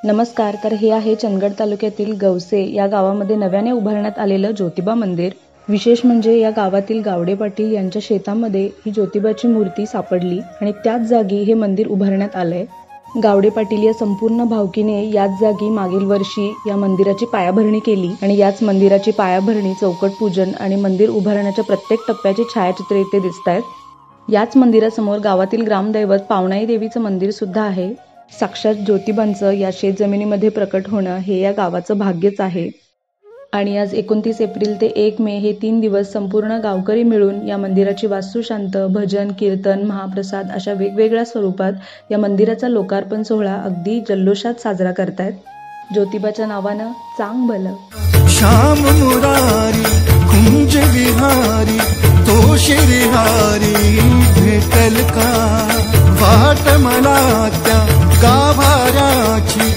नमस्कार. तर हे आहे चंदगड तालुक्यातील गवसे या गावामध्ये नव्याने उभारण्यात आलेलं ज्योतिबा मंदिर. विशेष म्हणजे या गावातील गावडे पाटील यांच्या शेतामध्ये ही ज्योतिबाची मूर्ती सापडली आणि त्याच जागी हे मंदिर उभारण्यात आलंय. गावडे पाटील या संपूर्ण भावकीने याच जागी मागील वर्षी या मंदिराची पायाभरणी केली आणि याच मंदिराची पायाभरणी, चौकट पूजन आणि मंदिर उभारण्याच्या प्रत्येक टप्प्याची छायाचित्रे इथे दिसतायत. याच मंदिरासमोर गावातील ग्रामदैवत पावनाई देवीचं मंदिर सुद्धा आहे. साक्षात ज्योतिबांचं या शेतजमिनीमध्ये प्रकट होणं हे या गावाचं भाग्यच आहे. आणि आज 29 एप्रिल ते 1 मे हे 3 दिवस संपूर्ण गावकरी मिळून या मंदिराची वास्तुशांत, भजन, कीर्तन, महाप्रसाद अशा वेगवेगळ्या स्वरूपात या मंदिराचा लोकार्पण सोहळा अगदी जल्लोषात साजरा करतायत. ज्योतिबाच्या नावानं चांग भलं. श्याम मुरारी कुंज विहारी तो शिरहारी भेटल का वाट मला त्या गाभाऱ्याची.